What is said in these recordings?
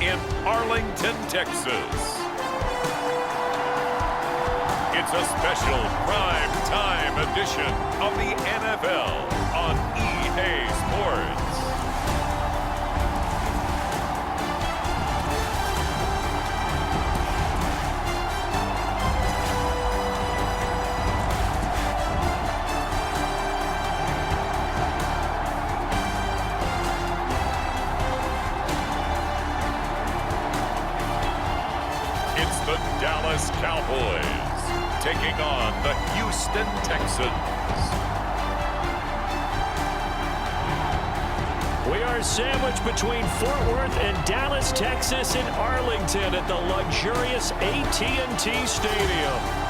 in Arlington, Texas. It's a special prime time edition of the NFL on EA Sports. It's the Dallas Cowboys taking on the Houston Texans. We are sandwiched between Fort Worth and Dallas, Texas in Arlington at the luxurious AT&T Stadium.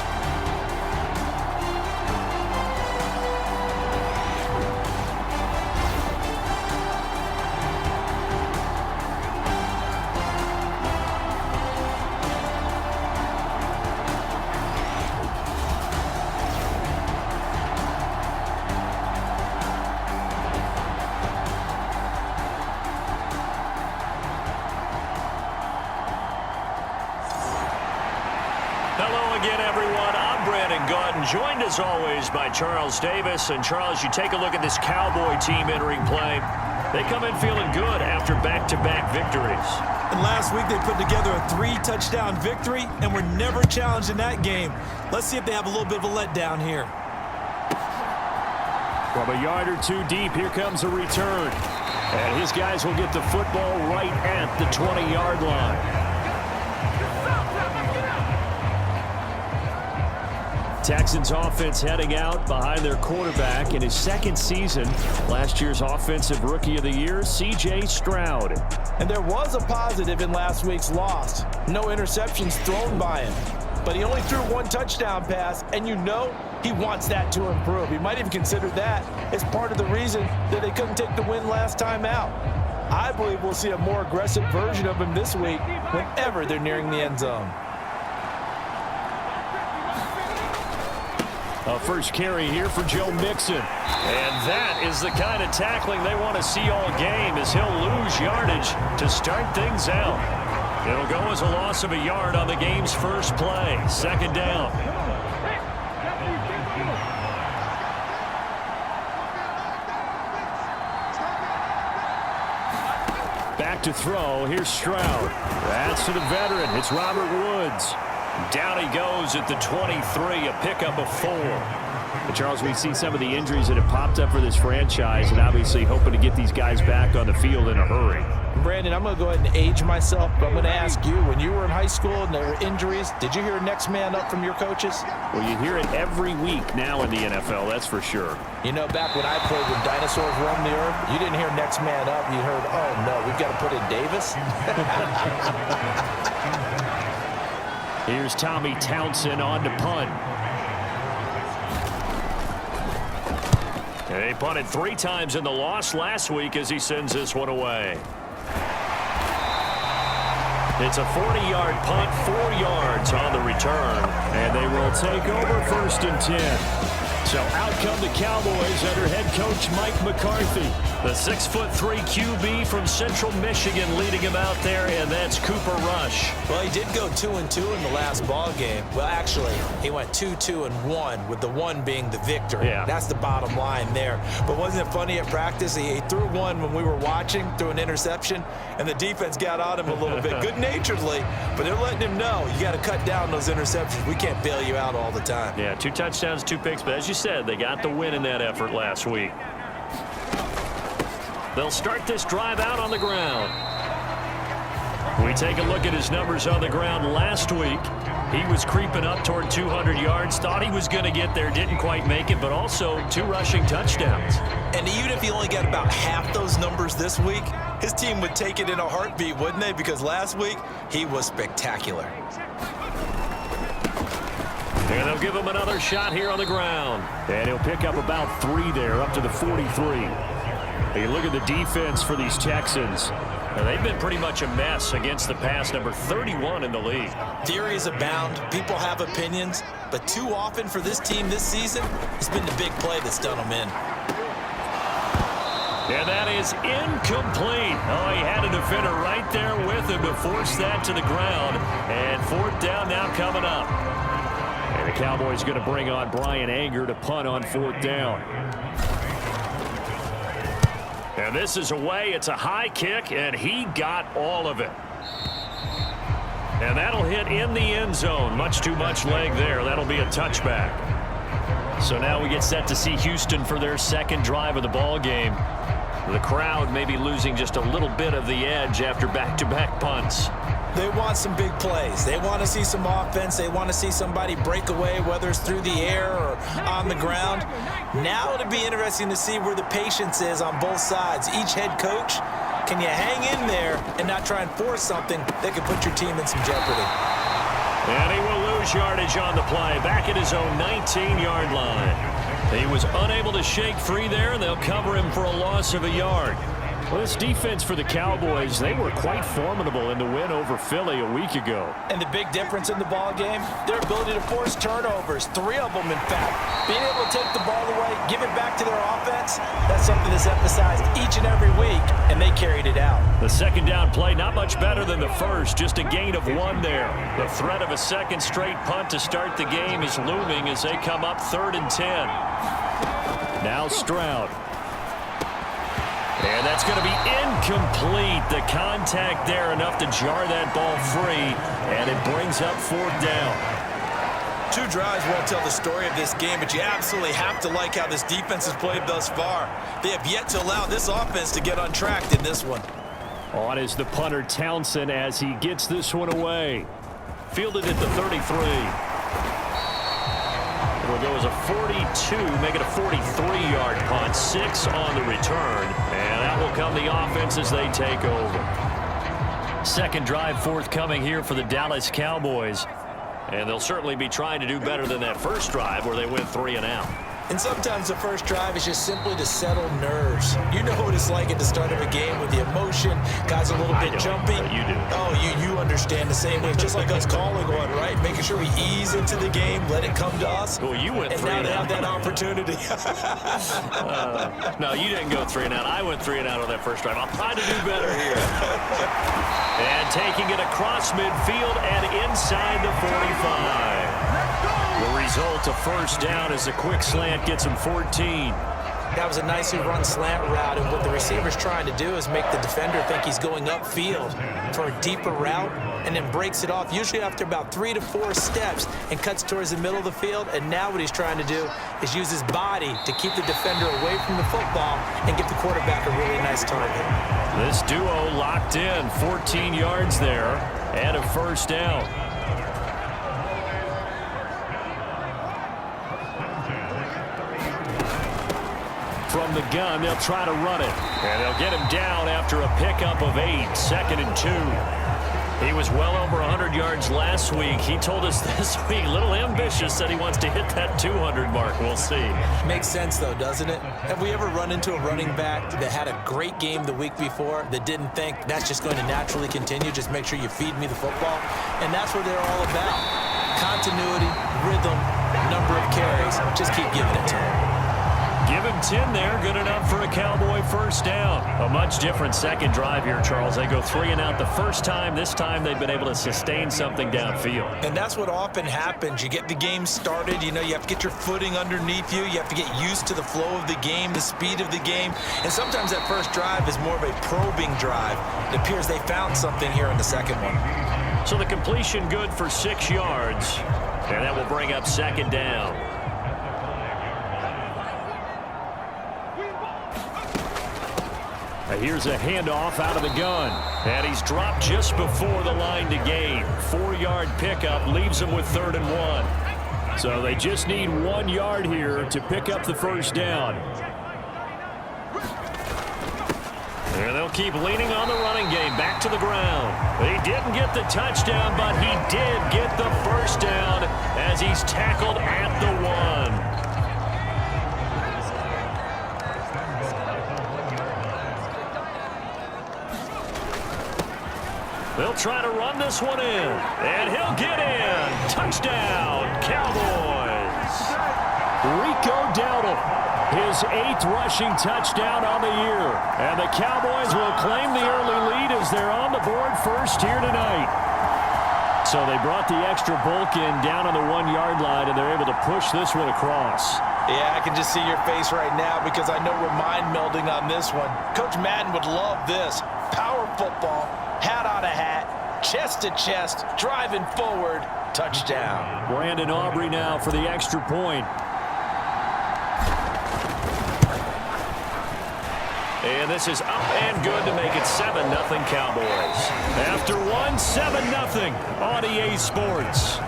Joined as always by Charles Davis. And Charles, you take a look at this Cowboy team entering play. They come in feeling good after back-to-back victories. And last week they put together a 3-touchdown victory and were never challenged in that game. Let's see if they have a little bit of a letdown here. From a yard or two deep, here comes a return. And his guys will get the football right at the 20-yard line. Texans offense heading out behind their quarterback in his second season. Last year's Offensive Rookie of the Year, C.J. Stroud. And there was a positive in last week's loss. No interceptions thrown by him. But he only threw one touchdown pass, and you know he wants that to improve. He might even consider that as part of the reason that they couldn't take the win last time out. I believe we'll see a more aggressive version of him this week whenever they're nearing the end zone. A first carry here for Joe Mixon. And that is the kind of tackling they want to see all game, as he'll lose yardage to start things out. It'll go as a loss of a yard on the game's first play. Second down. Back to throw. Here's Stroud. That's to the veteran. It's Robert Woods. Down he goes at the 23, a pickup of 4. And Charles, we see some of the injuries that have popped up for this franchise, and obviously hoping to get these guys back on the field in a hurry. Brandon, I'm going to go ahead and age myself, but I'm going to ask you, when you were in high school and there were injuries, did you hear next man up from your coaches? Well, you hear it every week now in the NFL, that's for sure. You know, back when I played when dinosaurs roamed the earth, you didn't hear next man up. You heard, oh, no, we've got to put in Davis. Here's Tommy Townsend on to punt. They punted 3 times in the loss last week as he sends this one away. It's a 40-yard punt, 4 yards on the return, and they will take over 1st and 10. So out come the Cowboys under head coach Mike McCarthy. The 6'3" QB from Central Michigan leading him out there, and that's Cooper Rush. Well, he did go 2-2 in the last ball game. Well, actually, he went 2-2-1, with the 1 being the victory. Yeah. That's the bottom line there. But wasn't it funny at practice? He threw one when we were watching, threw an interception, and the defense got on him a little bit, good-naturedly. But they're letting him know, you got to cut down those interceptions. We can't bail you out all the time. Yeah, 2 touchdowns, 2 picks, but as you said, they got the win in that effort last week. They'll start this drive out on the ground. We take a look at his numbers on the ground last week. He was creeping up toward 200 yards, thought he was going to get there, didn't quite make it, but also 2 rushing touchdowns. And even if he only got about half those numbers this week, his team would take it in a heartbeat, wouldn't they? Because last week, he was spectacular. And they'll give him another shot here on the ground. And he'll pick up about 3 there, up to the 43. You look at the defense for these Texans. Now, they've been pretty much a mess against the pass, number 31 in the league. Theories abound. People have opinions. But too often for this team this season, it's been the big play that's done them in. And that is incomplete. Oh, he had a defender right there with him to force that to the ground. And fourth down now coming up. And the Cowboys going to bring on Brian Anger to punt on fourth down. And this is away. It's a high kick, and he got all of it. And that'll hit in the end zone. Much too much leg there. That'll be a touchback. So now we get set to see Houston for their second drive of the ball game. The crowd may be losing just a little bit of the edge after back-to-back punts. They want some big plays. They want to see some offense. They want to see somebody break away, whether it's through the air or on the ground. Now it'll be interesting to see where the patience is on both sides. Each head coach, can you hang in there and not try and force something that could put your team in some jeopardy? And he will lose yardage on the play, back at his own 19-yard line. He was unable to shake free there, and they'll cover him for a loss of a yard. Well, this defense for the Cowboys, they were quite formidable in the win over Philly a week ago. And the big difference in the ball game, their ability to force turnovers, 3 of them in fact. Being able to take the ball away, give it back to their offense, that's something that's emphasized each and every week, and they carried it out. The second down play, not much better than the first, just a gain of 1 there. The threat of a second straight punt to start the game is looming as they come up 3rd and 10. Now Stroud. And that's going to be incomplete. The contact there enough to jar that ball free, and it brings up 4th down. 2 drives won't tell the story of this game, but you absolutely have to like how this defense has played thus far. They have yet to allow this offense to get untracked in this one. On is the punter Townsend as he gets this one away. Fielded at the 33. It'll go as a 42, make it a 43-yard punt, 6 on the return, and that will come the offense as they take over. Second drive forthcoming here for the Dallas Cowboys, and they'll certainly be trying to do better than that first drive where they went 3 and out. And sometimes the first drive is just simply to settle nerves. You know what it's like at the start of a game with the emotion, guys a little bit jumpy. You do. Oh, you understand the same way. Just like us calling one, right? Making sure we ease into the game, let it come to us. Well, you went 3 and and now out. they have that opportunity. No, you didn't go 3 and out. I went 3 and out on that first drive. I'll try to do better here. And taking it across midfield and inside the 45. The result, a first down as a quick slant gets him 14. That was a nicely run slant route, and what the receiver's trying to do is make the defender think he's going upfield for a deeper route, and then breaks it off, usually after about 3 to 4 steps, and cuts towards the middle of the field. And now what he's trying to do is use his body to keep the defender away from the football and give the quarterback a really nice target. This duo locked in, 14 yards there, and a first down. From the gun, they'll try to run it. And they'll get him down after a pickup of 8, 2nd and 2. He was well over 100 yards last week. He told us this week, a little ambitious, said he wants to hit that 200 mark. We'll see. Makes sense, though, doesn't it? Have we ever run into a running back that had a great game the week before that didn't think that's just going to naturally continue? Just make sure you feed me the football. And that's what they're all about. Continuity, rhythm, number of carries. Just keep giving it to him. Give him 10 there. Good enough for a Cowboy first down. A much different second drive here, Charles. They go 3 and out the first time. This time they've been able to sustain something downfield. And that's what often happens. You get the game started. You know, you have to get your footing underneath you. You have to get used to the flow of the game, the speed of the game. And sometimes that first drive is more of a probing drive. It appears they found something here in the second one. So the completion good for 6 yards. And that will bring up second down. Here's a handoff out of the gun. And he's dropped just before the line to gain. 4-yard pickup leaves him with 3rd and 1. So they just need 1 yard here to pick up the first down. And they'll keep leaning on the running game. Back to the ground. He didn't get the touchdown, but he did get the first down as he's tackled at the 1. They'll try to run this one in, and he'll get in. Touchdown, Cowboys. Rico Dowdle. His 8th rushing touchdown on the year. And the Cowboys will claim the early lead as they're on the board first here tonight. So they brought the extra bulk in down on the 1-yard line, and they're able to push this one across. Yeah, I can just see your face right now because I know we're mind melding on this one. Coach Madden would love this. Power football, hat on a hat, chest to chest, driving forward, touchdown. Brandon Aubrey now for the extra point. And this is up and good to make it 7-0 Cowboys. After one, 7-0 on EA Sports.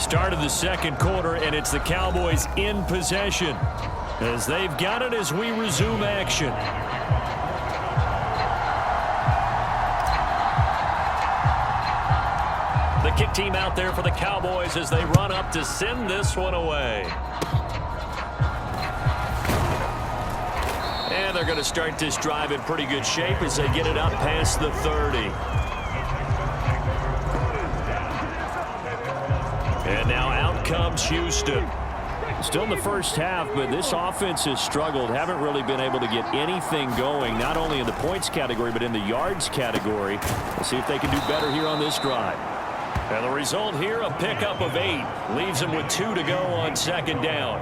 Start of the second quarter, and it's the Cowboys in possession as they've got it as we resume action. The kick team out there for the Cowboys as they run up to send this one away. And they're going to start this drive in pretty good shape as they get it up past the 30. And now out comes Houston. Still in the first half, but this offense has struggled. Haven't really been able to get anything going, not only in the points category, but in the yards category. We'll see if they can do better here on this drive. And the result here, a pickup of 8. Leaves them with 2 to go on second down.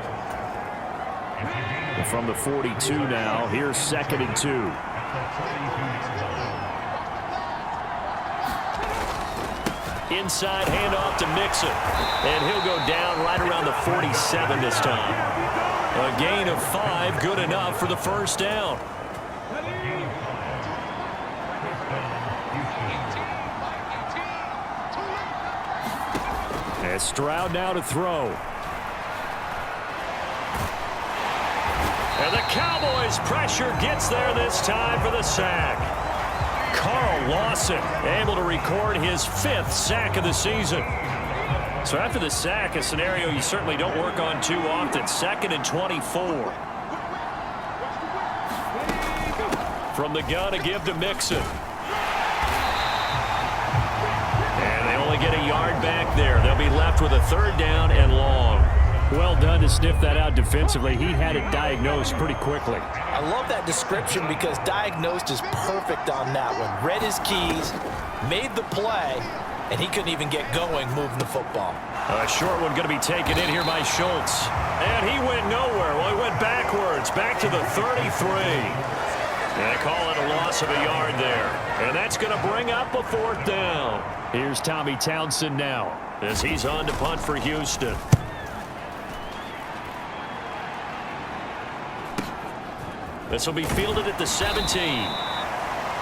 From the 42 now, here's 2nd and 2. Inside handoff to Mixon. And he'll go down right around the 47 this time. A gain of 5, good enough for the first down. And Stroud now to throw. And the Cowboys pressure gets there this time for the sack. Carl Lawson able to record his 5th sack of the season. So after the sack, a scenario you certainly don't work on too often. 2nd and 24. From the gun to give to Mixon. And they only get a yard back there. They'll be left with a 3rd down and long. Well done to sniff that out defensively. He had it diagnosed pretty quickly. I love that description because diagnosed is perfect on that one. Read his keys, made the play, and he couldn't even get going moving the football. A short one going to be taken in here by Schultz. And he went nowhere. Well, he went backwards, back to the 33. They call it a loss of a yard there. And that's going to bring up a 4th down. Here's Tommy Townsend now as he's on to punt for Houston. This will be fielded at the 17.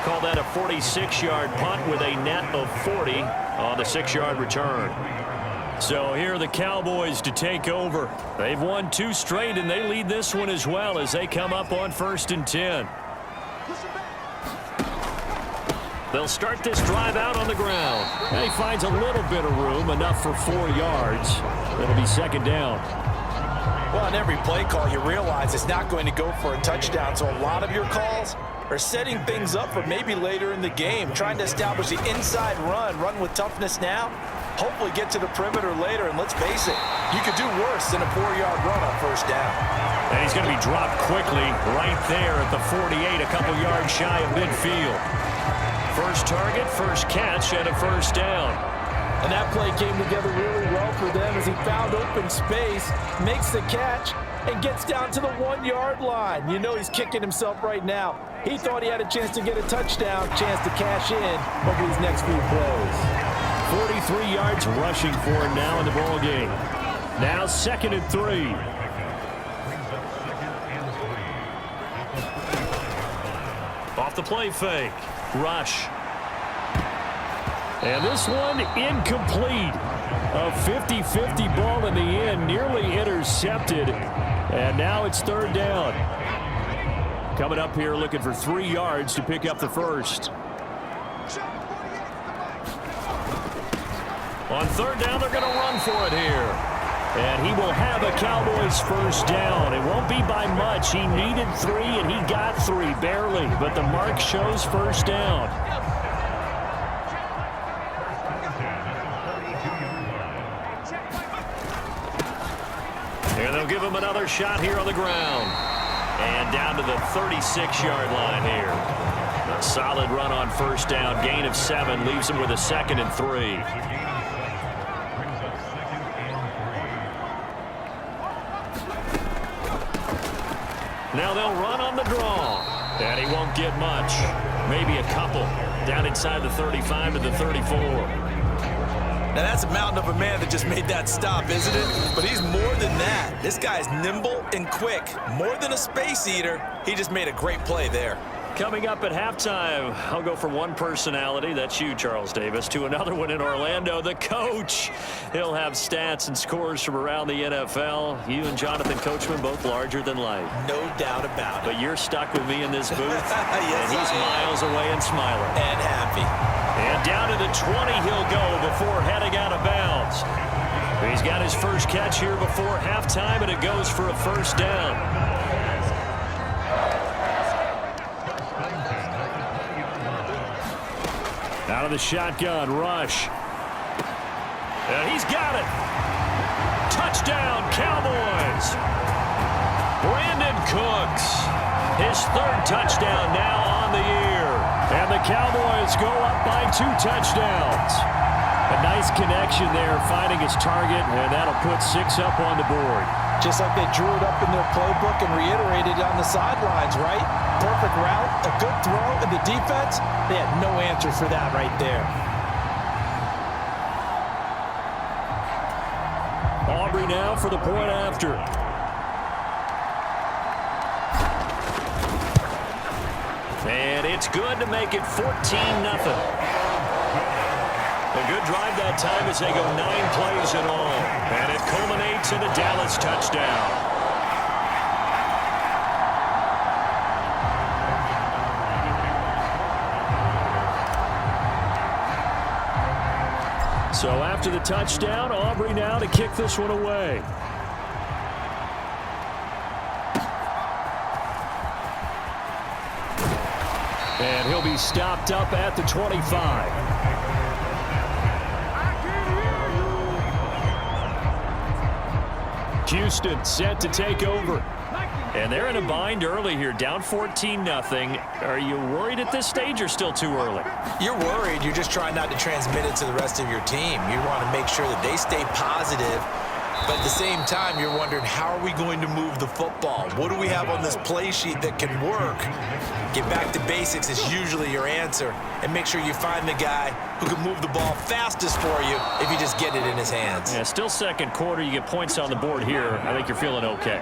Call that a 46-yard punt with a net of 40 on the 6-yard return. So here are the Cowboys to take over. They've won 2 straight, and they lead this one as well as they come up on 1st and 10. They'll start this drive out on the ground. And he finds a little bit of room, enough for 4 yards. It'll be 2nd down. Well, in every play call, you realize it's not going to go for a touchdown. So a lot of your calls are setting things up for maybe later in the game, trying to establish the inside run with toughness now, hopefully get to the perimeter later. And let's face it, you could do worse than a 4-yard run on 1st down. And he's going to be dropped quickly right there at the 48, a couple yards shy of midfield. First target, first catch, and a 1st down. And that play came together really well for them as he found open space, makes the catch, and gets down to the 1-yard line. You know he's kicking himself right now. He thought he had a chance to get a touchdown, chance to cash in over these next few plays. 43 yards rushing for him now in the ball game. Now 2nd and 3. Off the play fake. Rush. And this one incomplete. A 50-50 ball in the end, nearly intercepted. And now it's 3rd down. Coming up here looking for 3 yards to pick up the 1st. On 3rd down, they're going to run for it here. And he will have a Cowboys 1st down. It won't be by much. He needed 3, and he got 3, barely. But the mark shows 1st down. They'll give him another shot here on the ground. And down to the 36-yard line here. A solid run on first down. Gain of 7 leaves him with a 2nd and 3. Now they'll run on the draw. And he won't get much. Maybe a couple. Down inside the 35 to the 34. Now that's a mountain of a man that just made that stop, isn't it? But he's more than that. This guy's nimble and quick. More than a space eater. He just made a great play there. Coming up at halftime, I'll go from one personality, that's you, Charles Davis, to another one in Orlando, the coach. He'll have stats and scores from around the NFL. You and Jonathan Coachman both larger than life. No doubt about it. But you're stuck with me in this booth. Yes, and he's miles away and smiling. And happy. And down to the 20 he'll go before heading out of bounds. He's got his first catch here before halftime, and it goes for a first down. Out of the shotgun, rush. And he's got it. Touchdown, Cowboys. Brandon Cooks, his 3rd touchdown now on the year. And the Cowboys go up by 2 touchdowns. A nice connection there, finding his target, and that'll put 6 up on the board. Just like they drew it up in their playbook and reiterated on the sidelines, right? Perfect route, a good throw, and the defense, they had no answer for that right there. Aubrey now for the point after. And it's good to make it 14-0. A good drive that time as they go 9 plays in all. And it culminates in a Dallas touchdown. So after the touchdown, Aubrey now to kick this one away. And he'll be stopped up at the 25. Houston set to take over. And they're in a bind early here, down 14-0. Are you worried at this stage or still too early? You're worried. You're just trying not to transmit it to the rest of your team. You want to make sure that they stay positive. But at the same time, you're wondering, how are we going to move the football? What do we have on this play sheet that can work? Get back to basics is usually your answer. And make sure you find the guy who can move the ball fastest for you if you just get it in his hands. Yeah, still second quarter. You get points on the board here. I think you're feeling okay.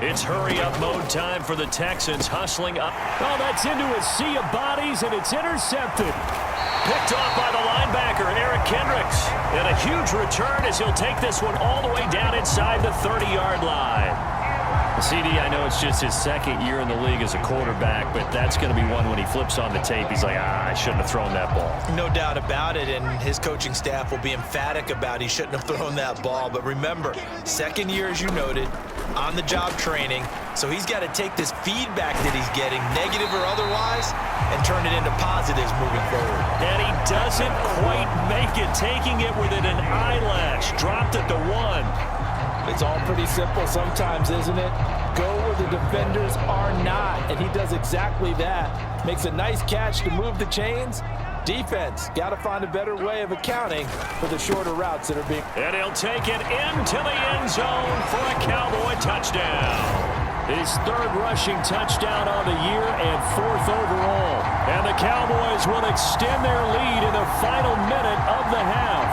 It's hurry-up mode time for the Texans, hustling up. Oh, that's into a sea of bodies, and it's intercepted. Picked off by the linebacker, Eric Kendricks. And a huge return as he'll take this one all the way down inside the 30-yard line. CD, I know it's just his 2nd year in the league as a quarterback, but that's going to be one when he flips on the tape. He's like, I shouldn't have thrown that ball. No doubt about it, and his coaching staff will be emphatic about he shouldn't have thrown that ball. But remember, 2nd year, as you noted, on-the-job training, so he's got to take this feedback that he's getting, negative or otherwise, and turn it into positives moving forward. And he doesn't quite make it, taking it within an eyelash. Dropped at the 1. It's all pretty simple sometimes, isn't it? Go where the defenders are not, and he does exactly that. Makes a nice catch to move the chains. Defense, got to find a better way of accounting for the shorter routes that are being... And he'll take it into the end zone for a Cowboy touchdown. His 3rd rushing touchdown on the year and 4th overall. And the Cowboys will extend their lead in the final minute of the half.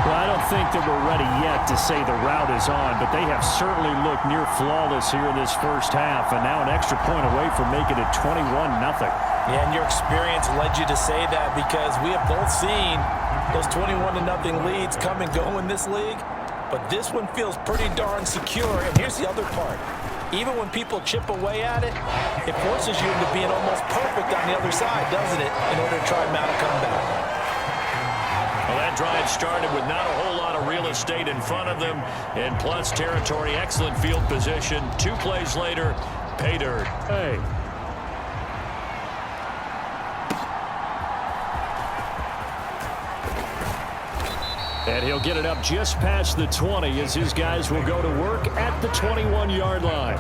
Well, I don't think that we're ready yet to say the route is on, but they have certainly looked near flawless here in this first half, and now an extra point away from making it 21-0. Yeah, and your experience led you to say that, because we have both seen those 21-0 leads come and go in this league, but this one feels pretty darn secure. And here's the other part. Even when people chip away at it, it forces you into being almost perfect on the other side, doesn't it, in order to try and mount a comeback. Well, that drive started with not a whole lot of real estate in front of them, and plus territory, excellent field position. 2 plays later, pay dirt. Hey. And he'll get it up just past the 20 as his guys will go to work at the 21-yard line.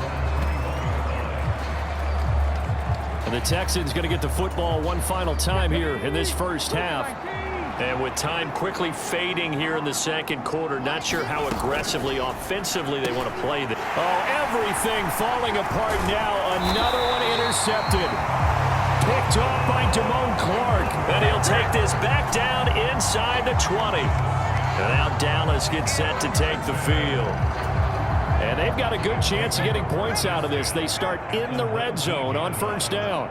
And the Texans going to get the football one final time here in this first half. And with time quickly fading here in the second quarter, not sure how aggressively, offensively they want to play this. Oh, everything falling apart now. Another one intercepted. Picked off by Clark. And he'll take this back down inside the 20. And now Dallas gets set to take the field. And they've got a good chance of getting points out of this. They start in the red zone on first down.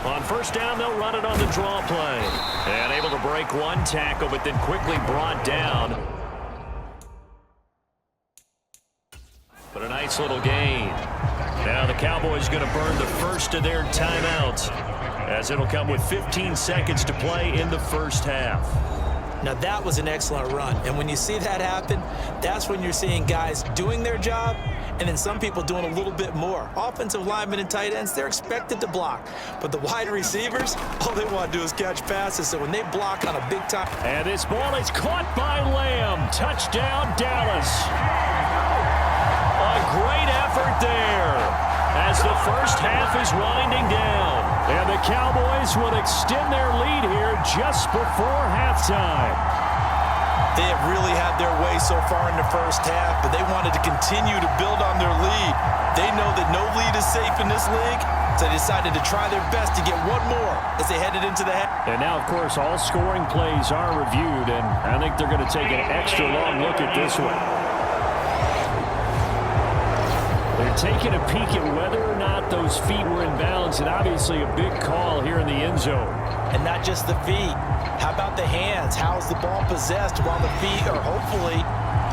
On first down, they'll run it on the draw play. And able to break one tackle, but then quickly brought down. But a nice little gain. Now the Cowboys going to burn the first of their timeouts, as it'll come with 15 seconds to play in the first half. Now that was an excellent run. And when you see that happen, that's when you're seeing guys doing their job and then some people doing a little bit more. Offensive linemen and tight ends, they're expected to block. But the wide receivers, all they want to do is catch passes. So when they block on a big time. And this ball is caught by Lamb. Touchdown, Dallas. A great effort there as the first half is winding down. And the Cowboys will extend their lead here just before halftime. They have really had their way so far in the first half, but they wanted to continue to build on their lead. They know that no lead is safe in this league, so they decided to try their best to get one more as they headed into the half. And now, of course, all scoring plays are reviewed, and I think they're going to take an extra long look at this one. They're taking a peek at whether or not those feet were in bounds, and obviously a big call here in the end zone. And not just the feet. How about the hands? How's the ball possessed while the feet are hopefully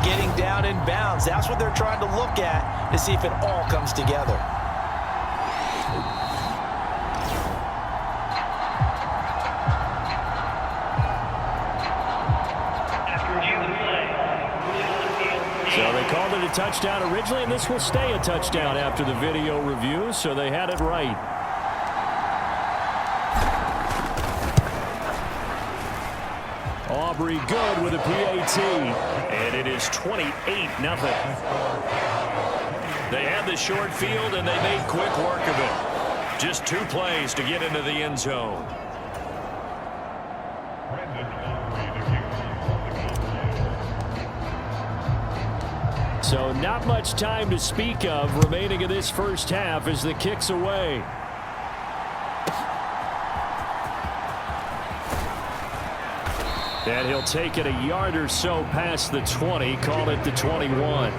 getting down in bounds? That's what they're trying to look at to see if it all comes together. So they called it a touchdown originally, and this will stay a touchdown after the video review, so they had it right. Aubrey good with a PAT, and it is 28-0. They had the short field, and they made quick work of it. Just 2 plays to get into the end zone. So not much time to speak of remaining in this first half as the kick's away. And he'll take it a yard or so past the 20, call it the 21.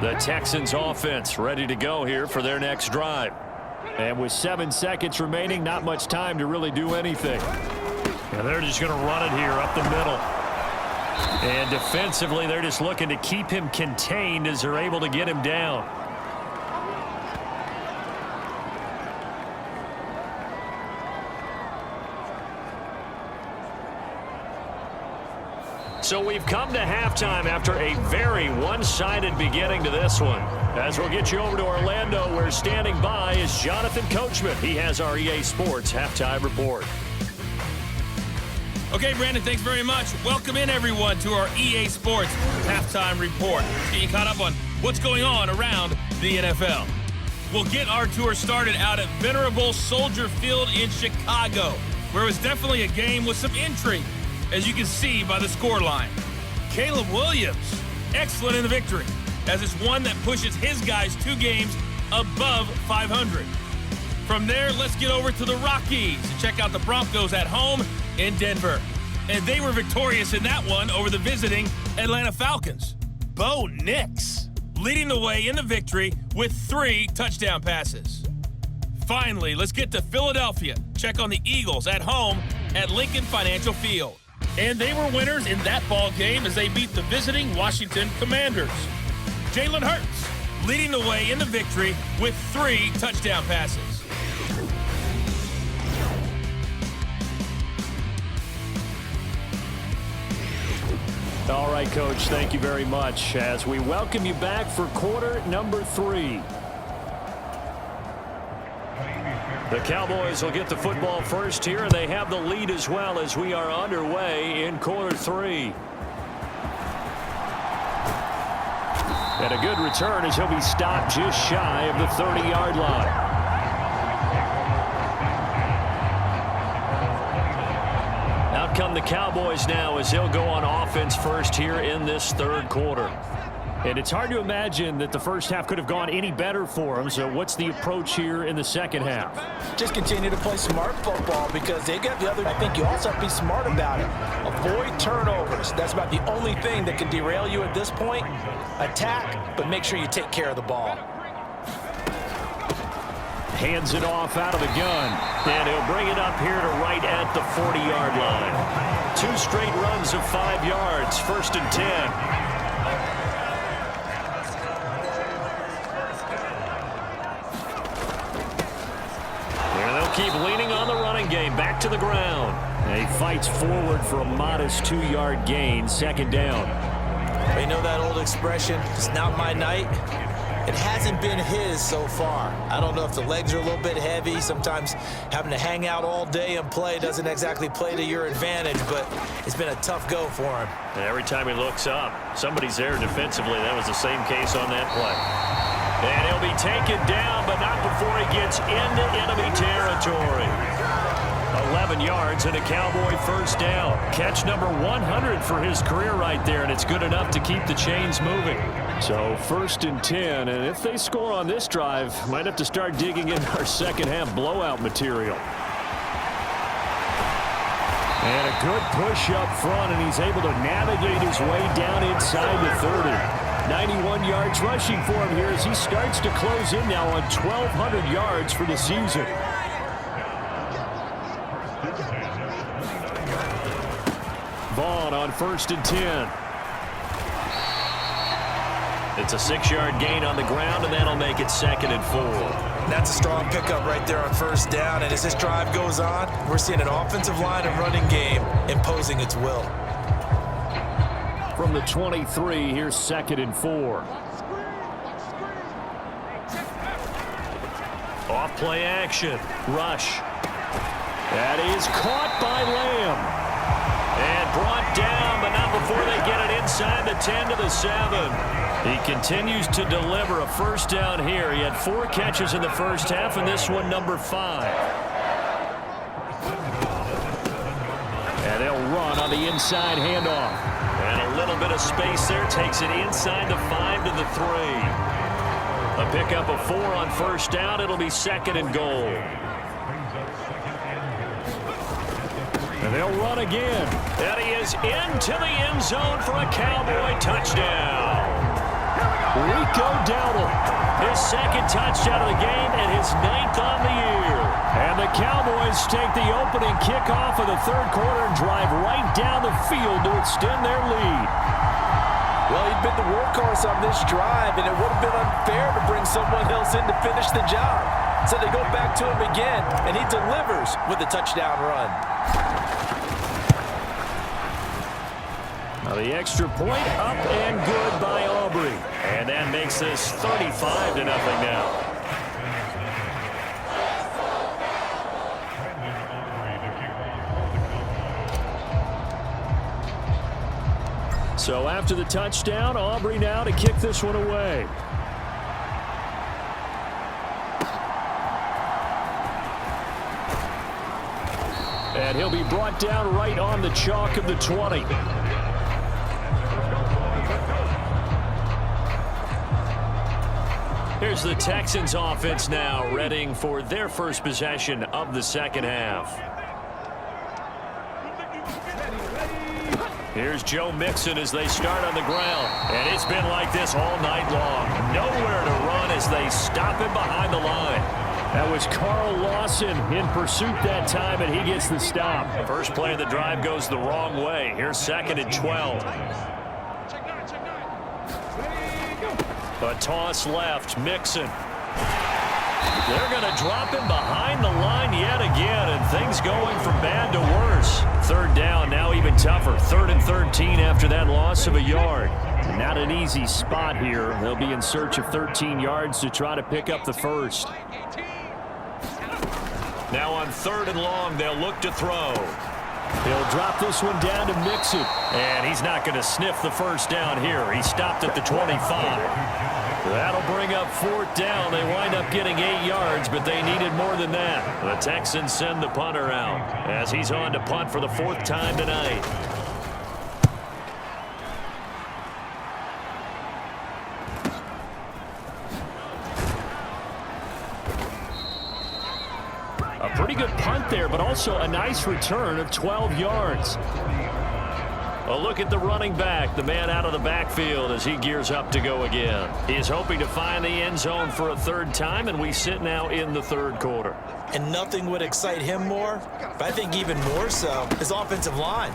The Texans offense ready to go here for their next drive. And with 7 seconds remaining, not much time to really do anything. And they're just going to run it here up the middle. And defensively, they're just looking to keep him contained as they're able to get him down. So we've come to halftime after a very one-sided beginning to this one. As we'll get you over to Orlando, where standing by is Jonathan Coachman. He has our EA Sports Halftime Report. Okay, Brandon, thanks very much. Welcome in, everyone, to our EA Sports Halftime Report. Let's get you caught up on what's going on around the NFL. We'll get our tour started out at venerable Soldier Field in Chicago, where it was definitely a game with some intrigue, as you can see by the scoreline. Caleb Williams, excellent in the victory, as it's one that pushes his guys 2 games above 500. From there, let's get over to the Rockies and check out the Broncos at home in Denver. And they were victorious in that one over the visiting Atlanta Falcons. Bo Nix leading the way in the victory with 3 touchdown passes. Finally, let's get to Philadelphia. Check on the Eagles at home at Lincoln Financial Field. And they were winners in that ball game as they beat the visiting Washington Commanders. Jalen Hurts leading the way in the victory with 3 touchdown passes. All right, Coach, thank you very much as we welcome you back for quarter number 3. The Cowboys will get the football first here, and they have the lead as well as we are underway in quarter 3. And a good return as he'll be stopped just shy of the 30-yard line. Out come the Cowboys now as they'll go on offense first here in this third quarter. And it's hard to imagine that the first half could have gone any better for them. So what's the approach here in the second half? Just continue to play smart football because they got the other. I think you also have to be smart about it. Avoid turnovers. That's about the only thing that can derail you at this point. Attack, but make sure you take care of the ball. Hands it off out of the gun. And he'll bring it up here to right at the 40-yard line. 2 straight runs of 5 yards. First and 10. Keep leaning on the running game. Back to the ground. And he fights forward for a modest 2-yard gain. Second down. You know that old expression, it's not my night? It hasn't been his so far. I don't know if the legs are a little bit heavy. Sometimes having to hang out all day and play doesn't exactly play to your advantage, but it's been a tough go for him. And every time he looks up, somebody's there defensively. That was the same case on that play. And he'll be taken down, but not before he gets into enemy territory. 11 yards and a Cowboy first down. Catch number 100 for his career right there, and it's good enough to keep the chains moving. So first and 10, and if they score on this drive, might have to start digging in our second half blowout material. And a good push up front, and he's able to navigate his way down inside the 30. 91 yards rushing for him here as he starts to close in now on 1,200 yards for the season. Vaughn on first and 10. It's a 6-yard gain on the ground, and that'll make it second and 4. That's a strong pickup right there on first down, and as this drive goes on, we're seeing an offensive line and running game imposing its will. From the 23, here's second and 4. Off play action. Rush. That is caught by Lamb. And brought down, but not before they get it inside the 10 to the 7. He continues to deliver a first down here. He had 4 catches in the first half, and this one number 5. And they'll run on the inside handoff. And a little bit of space there takes it inside the 5 to the 3. A pickup of 4 on first down. It'll be second and goal. And they'll run again. And he is into the end zone for a Cowboy touchdown. Rico Dowdle, his second touchdown of the game and his 9th on the year. And the Cowboys take the opening kickoff of the third quarter and drive right down the field to extend their lead. Well, he'd been the workhorse on this drive, and it would have been unfair to bring someone else in to finish the job. So they go back to him again, and he delivers with a touchdown run. Now the extra point up and good by Aubrey. And that makes this 35-0 now. So after the touchdown, Aubrey now to kick this one away. And he'll be brought down right on the chalk of the 20. Here's the Texans offense now, readying for their first possession of the second half. Here's Joe Mixon as they start on the ground. And it's been like this all night long. Nowhere to run as they stop him behind the line. That was Carl Lawson in pursuit that time, and he gets the stop. First play of the drive goes the wrong way. Here's second and 12. A toss left, Mixon. They're going to drop him behind the line yet again, and things going from bad to worse. Third down, now even tougher. 3rd and 13 after that loss of a yard. Not an easy spot here. They'll be in search of 13 yards to try to pick up the first. Now on 3rd and long, they'll look to throw. He'll drop this one down to mix it. And he's not going to sniff the first down here. He stopped at the 25. That'll bring up 4th down. They wind up getting 8 yards, but they needed more than that. The Texans send the punter out as he's on to punt for the 4th time tonight. A pretty good punt there, but also a nice return of 12 yards. A look at the running back, the man out of the backfield as he gears up to go again. He is hoping to find the end zone for a 3rd time, and we sit now in the 3rd quarter. And nothing would excite him more, but I think even more so, his offensive line.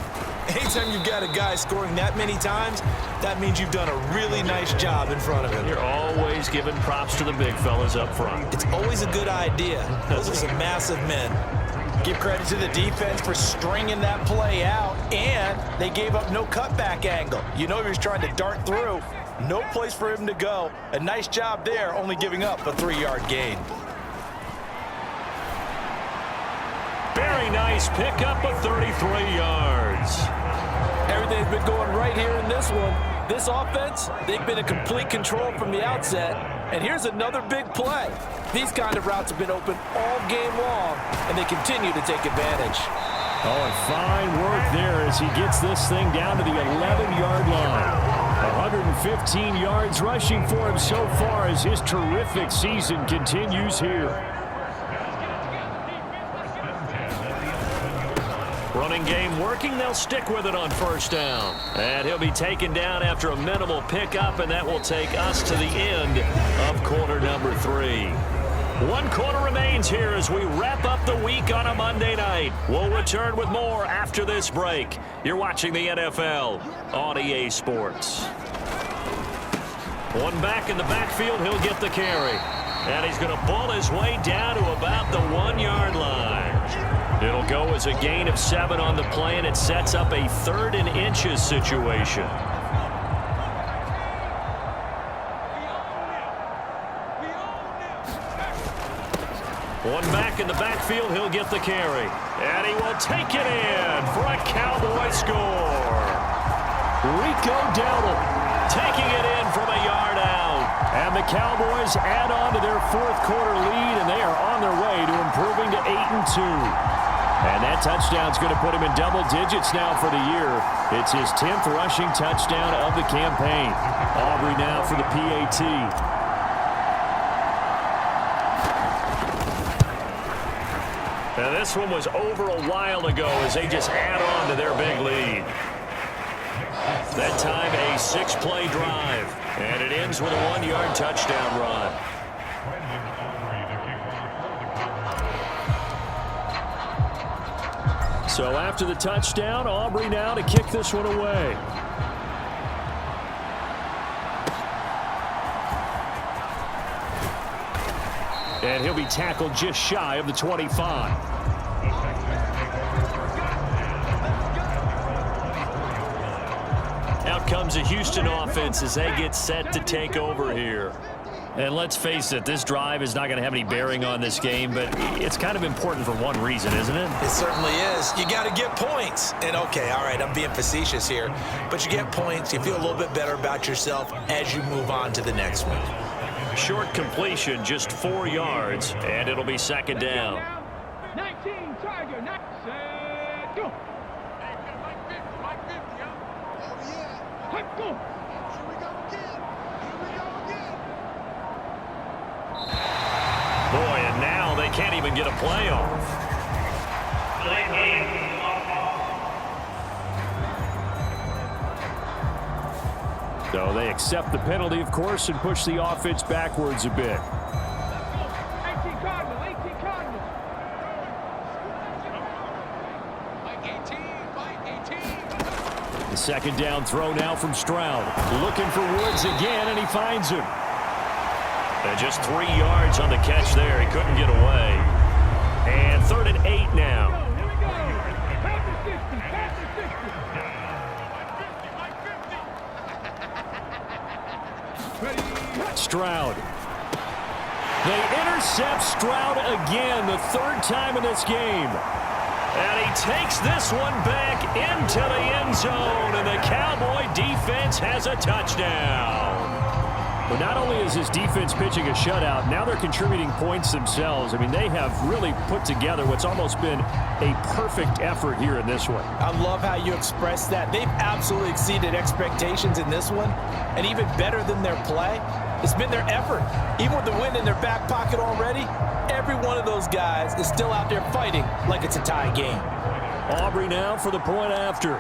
Anytime you've got a guy scoring that many times, that means you've done a really nice job in front of him. You're always giving props to the big fellas up front. It's always a good idea. Those are some massive men. Give credit to the defense for stringing that play out, and they gave up no cutback angle. You know he was trying to dart through. No place for him to go. A nice job there, only giving up a 3-yard gain. Very nice pickup of 33 yards. Everything's been going right here in this one. This offense, they've been in complete control from the outset. And here's another big play. These kind of routes have been open all game long, and they continue to take advantage. Oh, and fine work there as he gets this thing down to the 11-yard line. 115 yards rushing for him so far as his terrific season continues here. Running game working. They'll stick with it on 1st down. And he'll be taken down after a minimal pickup, and that will take us to the end of quarter number 3. 1 quarter remains here as we wrap up the week on a Monday night. We'll return with more after this break. You're watching the NFL on EA Sports. One back in the backfield. He'll get the carry. And he's going to pull his way down to about the 1-yard line. It'll go as a gain of 7 on the play, and it sets up a 3rd and inches situation. One back in the backfield. He'll get the carry. And he will take it in for a Cowboy score. Rico Dowdle taking it in from a yard out. And the Cowboys add on to their 4th quarter lead, and they are on their way to improving to 8-2. And that touchdown's going to put him in double digits now for the year. It's his 10th rushing touchdown of the campaign. Aubrey now for the PAT. Now this one was over a while ago as they just add on to their big lead. That time a 6-play drive. And it ends with a 1-yard touchdown run. So after the touchdown, Aubrey now to kick this one away. And he'll be tackled just shy of the 25. Out comes the Houston offense as they get set to take over here. And let's face it, this drive is not going to have any bearing on this game, but it's kind of important for one reason, isn't it? It certainly is. You got to get points. And okay, all right, I'm being facetious here, but you get points, you feel a little bit better about yourself as you move on to the next one. Short completion, just 4 yards, and it'll be 2nd down. 19, Tiger, set, go. Go. Boy, and now they can't even get a play off. So they accept the penalty, of course, and push the offense backwards a bit. 18 Cardinals, 18 Cardinals. The 2nd down throw now from Stroud. Looking for Woods again, and he finds him. And just 3 yards on the catch there. He couldn't get away. And 3rd and 8 now. Here we go. Pass the 60. Stroud. They intercept Stroud again, the third time in this game. And he takes this one back into the end zone, and the Cowboy defense has a touchdown. But not only is his defense pitching a shutout, now they're contributing points themselves. I mean, they have really put together what's almost been a perfect effort here in this one. I love how you express that. They've absolutely exceeded expectations in this one, and even better than their play, it's been their effort. Even with the win in their back pocket already, every one of those guys is still out there fighting like it's a tie game. Aubrey now for the point after.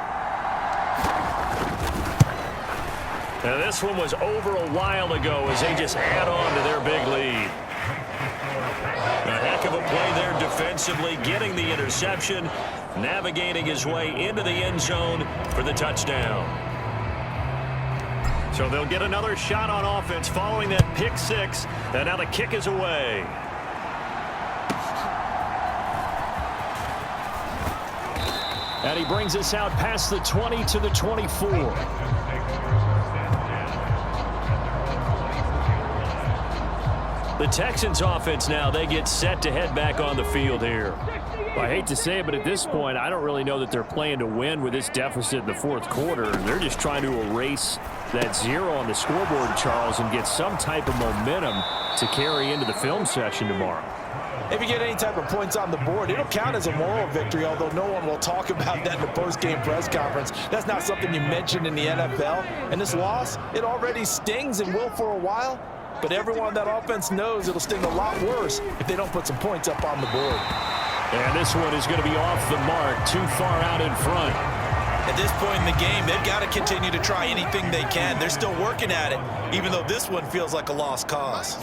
Now this one was over a while ago as they just add on to their big lead. A heck of a play there defensively, getting the interception, navigating his way into the end zone for the touchdown. So they'll get another shot on offense following that pick six, and now the kick is away. And he brings us out past the 20 to the 24. The Texans offense now, they get set to head back on the field here. Well, I hate to say it, but at this point, I don't really know that they're playing to win with this deficit in the fourth quarter. They're just trying to erase that zero on the scoreboard, Charles, and get some type of momentum to carry into the film session tomorrow. If you get any type of points on the board, it'll count as a moral victory, although no one will talk about that in the post-game press conference. That's not something you mentioned in the NFL. And this loss, it already stings and will for a while. But everyone on that offense knows it'll sting a lot worse if they don't put some points up on the board. And this one is going to be off the mark, too far out in front. At this point in the game, they've got to continue to try anything they can. They're still working at it, even though this one feels like a lost cause.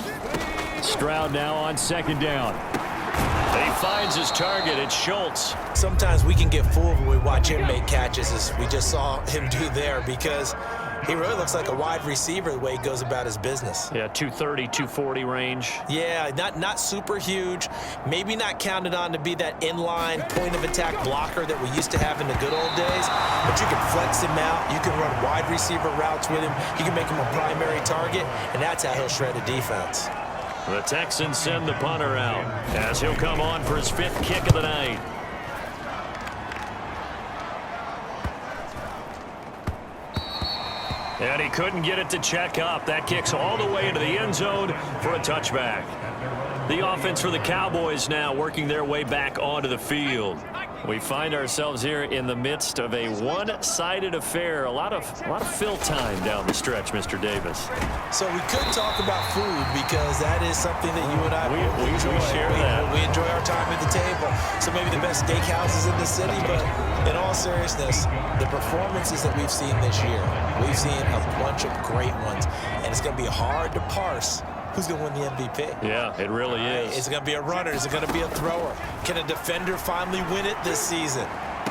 Stroud now on second down. And he finds his target. It's Schultz. Sometimes we can get fooled when we watch him make catches, as we just saw him do there, because he really looks like a wide receiver the way he goes about his business. Yeah, 230, 240 range. Yeah, not super huge. Maybe not counted on to be that inline point-of-attack blocker that we used to have in the good old days. But you can flex him out. You can run wide receiver routes with him. You can make him a primary target, and that's how he'll shred a defense. The Texans send the punter out as he'll come on for his fifth kick of the night. And he couldn't get it to check up. That kicks all the way into the end zone for a touchback. The offense for the Cowboys now working their way back onto the field. We find ourselves here in the midst of a one-sided affair. A lot of fill time down the stretch, Mr. Davis. So we could talk about food because that is something that you and I enjoy. We share that. We enjoy our time at the table. So maybe the best steakhouses in the city, but in all seriousness, the performances that we've seen this year, we've seen a bunch of great ones, and it's going to be hard to parse who's going to win the MVP. Yeah, it really is. Is it going to be a runner? Is it going to be a thrower? Can a defender finally win it this season?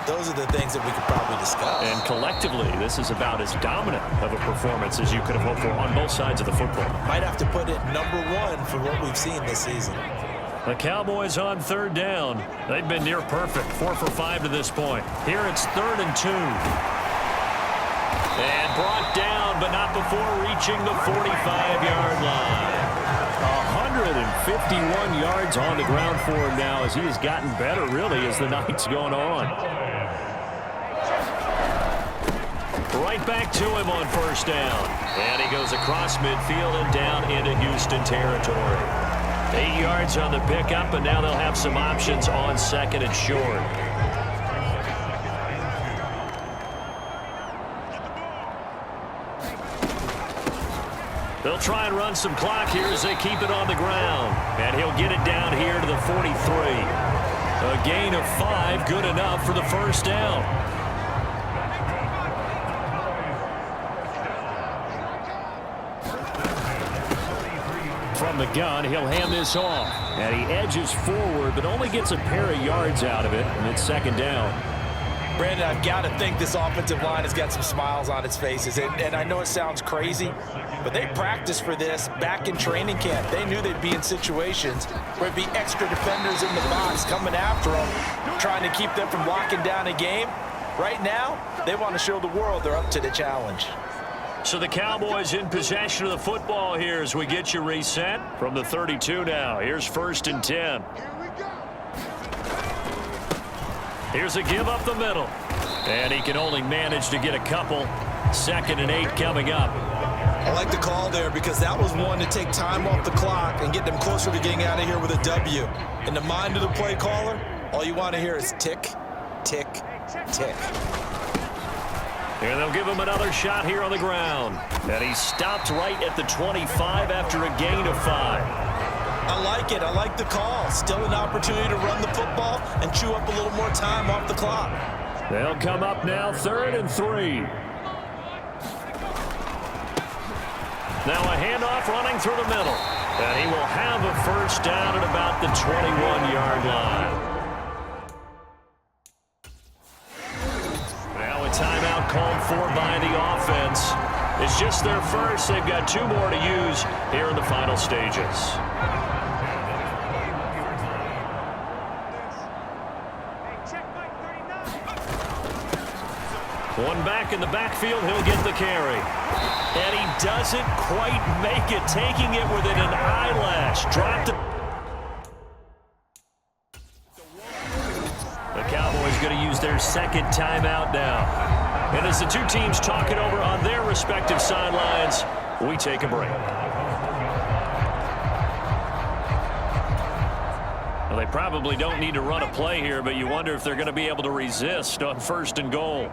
Those are the things that we could probably discuss. And collectively, this is about as dominant of a performance as you could have hoped for on both sides of the football. Might have to put it number one for what we've seen this season. The Cowboys on third down. They've been near perfect, 4 for 5 to this point. Here it's 3rd and 2. And brought down, but not before reaching the 45-yard line. 151 yards on the ground for him now as he has gotten better, really, as the night's gone on. Right back to him on first down. And he goes across midfield and down into Houston territory. 8 yards on the pickup, and now they'll have some options on second and short. They'll try and run some clock here as they keep it on the ground. And he'll get it down here to the 43. A gain of 5, good enough for the first down. From the gun, he'll hand this off. And he edges forward, but only gets a pair of yards out of it, and it's second down. Brandon, I've got to think this offensive line has got some smiles on its faces. And I know it sounds crazy, but they practiced for this back in training camp. They knew they'd be in situations where there'd be extra defenders in the box coming after them, trying to keep them from locking down a game. Right now, they want to show the world they're up to the challenge. So the Cowboys in possession of the football here as we get you reset from the 32 now. Here's 1st and 10. Here's a give up the middle. And he can only manage to get a couple. 2nd and 8 coming up. I like the call there because that was one to take time off the clock and get them closer to getting out of here with a W. In the mind of the play caller, all you want to hear is tick, tick, tick. And they'll give him another shot here on the ground. And he stopped right at the 25 after a gain of 5. I like it. I like the call. Still an opportunity to run the football and chew up a little more time off the clock. They'll come up now 3rd and 3. Now a handoff running through the middle. And he will have a 1st down at about the 21-yard line. Now a timeout called for by the offense. It's just their first. They've got 2 more to use here in the final stages. One back in the backfield, he'll get the carry. And he doesn't quite make it, taking it within an eyelash. Dropped it. The Cowboys going to use their 2nd timeout now. And as the 2 teams talk it over on their respective sidelines, we take a break. Well, they probably don't need to run a play here, but you wonder if they're going to be able to resist on 1st and goal.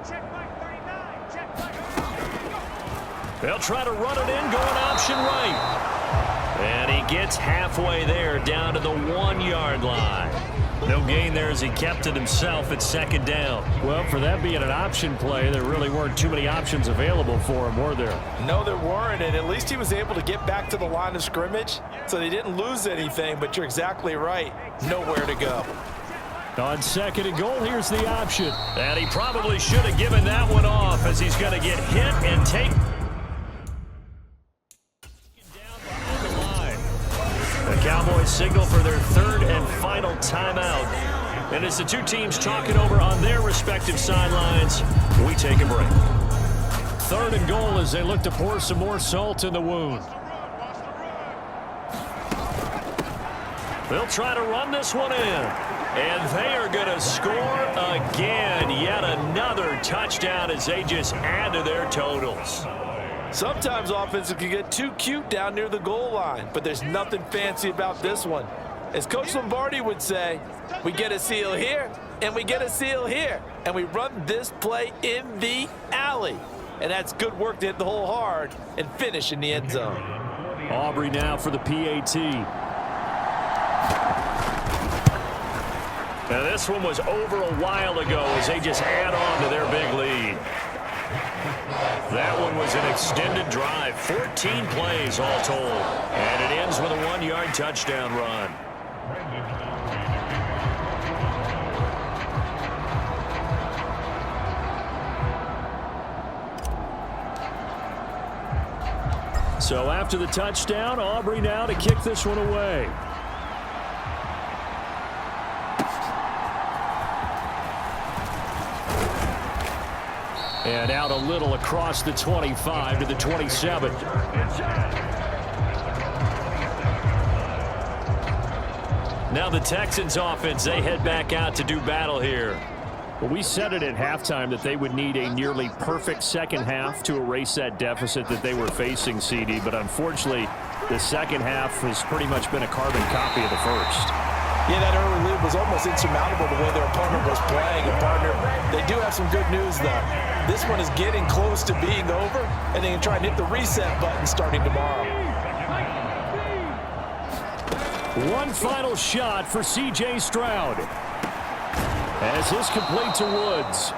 They'll try to run it in, going option right. And he gets halfway there, down to the 1-yard line. No gain there as he kept it himself at 2nd down. Well, for that being an option play, there really weren't too many options available for him, were there? No, there weren't, and at least he was able to get back to the line of scrimmage, so they didn't lose anything, but you're exactly right. Nowhere to go. On 2nd and goal, here's the option. And he probably should have given that one off as he's going to get hit and take Cowboys signal for their 3rd and final timeout. And as the 2 teams talk it over on their respective sidelines, we take a break. 3rd and goal as they look to pour some more salt in the wound. They'll try to run this one in. And they are going to score again. Yet another touchdown as they just add to their totals. Sometimes offenses can get too cute down near the goal line, but there's nothing fancy about this one. As Coach Lombardi would say, we get a seal here, and we get a seal here, and we run this play in the alley. And that's good work to hit the hole hard and finish in the end zone. Aubrey now for the PAT. Now this one was over a while ago as they just add on to their big lead. That one was an extended drive, 14 plays all told. And it ends with a 1-yard touchdown run. So after the touchdown, Aubrey now to kick this one away. And out a little across the 25 to the 27. Now the Texans offense, they head back out to do battle here. Well, we said it at halftime that they would need a nearly perfect second half to erase that deficit that they were facing, CD. But unfortunately, the second half has pretty much been a carbon copy of the first. Yeah, that early lead was almost insurmountable the way their opponent was playing. And partner, they do have some good news, though. This one is getting close to being over, and they can try and hit the reset button starting tomorrow. One final shot for C.J. Stroud. As this complete to Woods.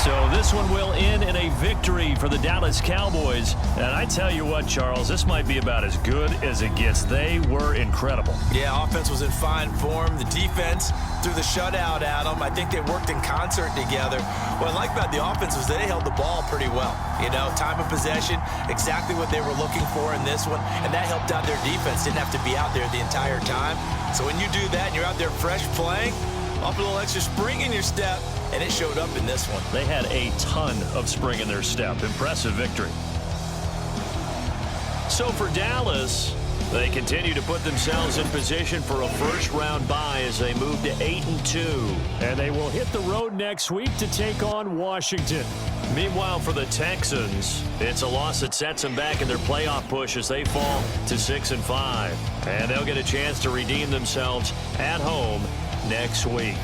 So this one will end in a victory for the Dallas Cowboys. And I tell you what, Charles, this might be about as good as it gets. They were incredible. Yeah, offense was in fine form. The defense threw the shutout at them. I think they worked in concert together. What I like about the offense was they held the ball pretty well. You know, time of possession, exactly what they were looking for in this one. And that helped out their defense. Didn't have to be out there the entire time. So when you do that and you're out there fresh playing, Up a little extra spring in your step, and it showed up in this one. They had a ton of spring in their step. Impressive victory. So for Dallas, they continue to put themselves in position for a first-round bye as they move to 8-2. And they will hit the road next week to take on Washington. Meanwhile, for the Texans, it's a loss that sets them back in their playoff push as they fall to 6-5. And they'll get a chance to redeem themselves at home next week.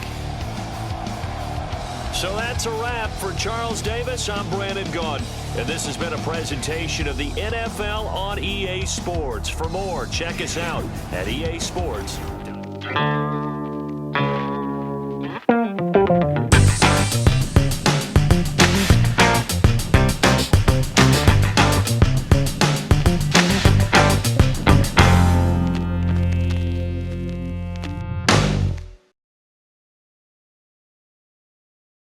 So that's a wrap. For Charles Davis, I'm Brandon Gaudin, and this has been a presentation of the NFL on EA Sports. For more, check us out at EASports.